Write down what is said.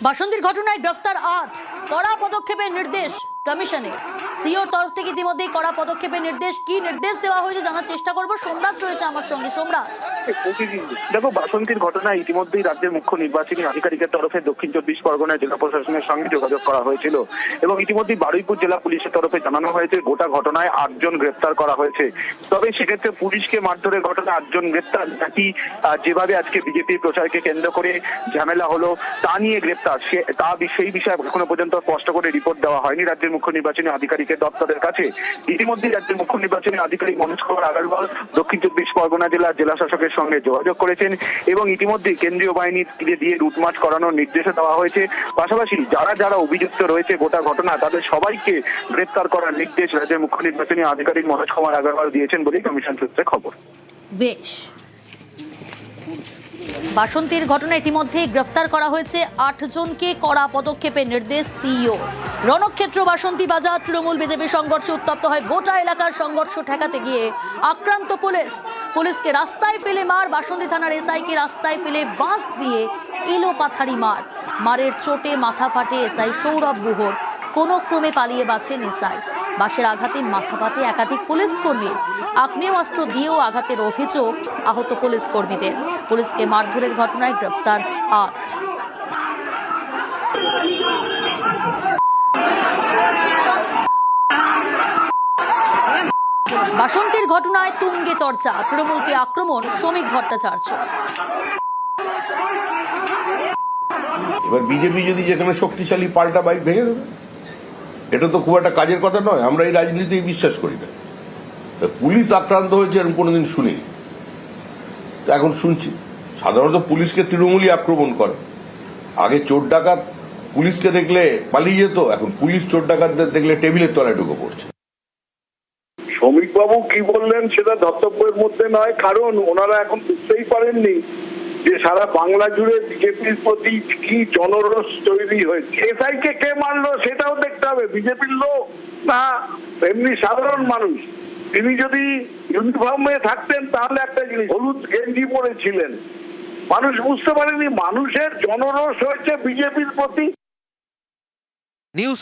বাসন্তীর ঘটনায় গ্রেফতার ৮, কড়া পদক্ষেপের নির্দেশ কমিশনের। সিওর তরফ থেকে ইতিমধ্যেই কড়া পদক্ষেপের নির্দেশ। কি নির্দেশ দেওয়া হয়েছে জানার চেষ্টা করব। সোমরাজ রয়েছে আমার সঙ্গে। সোমরাজ, দেখো, বাসন্তীর ঘটনায় ইতিমধ্যেই রাজ্যের মুখ্য নির্বাচনী আধিকারিকের তরফে দক্ষিণ ২৪ পরগনা জেলা প্রশাসনের সঙ্গে যোগাযোগ করা হয়েছিল এবং ইতিমধ্যেই বারুইপুর জেলা পুলিশের তরফে জানানো হয়েছে গোটা ঘটনায় ৮ জন গ্রেফতার করা হয়েছে। তবে সেক্ষেত্রে পুলিশকে মারধরের ঘটনায় ৮ জন গ্রেফতার নাকি যেভাবে আজকে বিজেপির প্রচারকে কেন্দ্র করে ঝামেলা হলো তা নিয়ে গ্রেফতার, সেই বিষয়ে এখনো পর্যন্ত স্পষ্ট করে রিপোর্ট দেওয়া হয়নি রাজ্যের মুখ্য নির্বাচনী আধিকারিকের দপ্তরের কাছে। ইতিমধ্যেই রাজ্যের মুখ্য নির্বাচনী আধিকারিক মনোজ কুমার আগরওয়াল দক্ষিণ ২৪ পরগনা জেলার জেলা শাসকের সঙ্গে যোগাযোগ করেছেন এবং ইতিমধ্যেই কেন্দ্রীয় বাহিনী দিয়ে রুট মার্চ করানোর নির্দেশও দেওয়া হয়েছে। পাশাপাশি যারা অভিযুক্ত রয়েছে গোটা ঘটনা তাদের সবাইকে গ্রেফতার করার নির্দেশ রাজ্যের মুখ্য নির্বাচনী আধিকারিক মনোজ কুমার আগরওয়াল দিয়েছেন বলেই কমিশন সূত্রে খবর। বেশ, বাসন্তীর ঘটনায় ইতিমধ্যে গ্রেফতার করা হয়েছে ৮ জনকে। কড়া পদক্ষেপের নির্দেশ সিইও। রণক্ষেত্র বাসন্তী বাজার তৃণমূল বিজেপি সংঘর্ষে উত্তপ্ত হয় গোটা এলাকার। সংঘর্ষ ঠেকাতে গিয়ে আক্রান্ত পুলিশকে রাস্তায় ফেলে মার। বাসন্তী থানার এসআইকে রাস্তায় ফেলে বাঁশ দিয়ে এলো পাথারি মারের চোটে মাথা ফাটে এসআই সৌরভ গুহর। কোনো ক্রমে পালিয়ে বাঁচেন এসআই। বাঁশের আঘাতে মাথা ফাটে একাধিক পুলিশ কর্মীর। আগ্নেয়াস্ত্র দিয়েও আঘাতের অভিযোগ আহত পুলিশ কর্মীদের। পুলিশকে মারধরের ঘটনায় গ্রেফতার ৮। বাসন্তীর ঘটনায় তুঙ্গে চর্চা, তৃণমূলকে আক্রমণ শ্রমিক ভট্টাচার্য। এবার বিজেপি যদি যেখানে শক্তিশালী পাল্টা বাইক ভেঙে দেবে, এটা তো খুব একটা কাজের কথা নয়। আমরা এই রাজনীতি বিশ্বাস করি না। পুলিশ আক্রান্ত হয়েছে এরকম কোনোদিন শুনিনি, এখন শুনছি। সাধারণত পুলিশকে তৃণমূলই আক্রমণ করে। আগে চোর ডাকাত পুলিশকে দেখলে পালিয়ে যেত, এখন পুলিশ চোর ডাকাতদের দেখলে টেবিলের তলায় ঢুকে পড়ছে। শ্রমিকবাবু কি বললেন সেটা ধর্তব্যের মধ্যে নয়, কারণ ওনারা এখন বুঝতেই পারেননি যে সারা বাংলা জুড়ে বিজেপির প্রতি কি জনরোষ তৈরি হয়েছে। এসআইকে কে মারলো সেটাও দেখতে হবে। বিজেপির লোক না এমনি সাধারণ মানুষ। তিনি যদি ইউনিফর্মে থাকতেন তাহলে একটা জিনিস, হলুদ গেঞ্জি পরেছিলেন, মানুষ বুঝতে পারেনি মানুষের জনরোষ হয়েছে বিজেপির প্রতি। নিউজ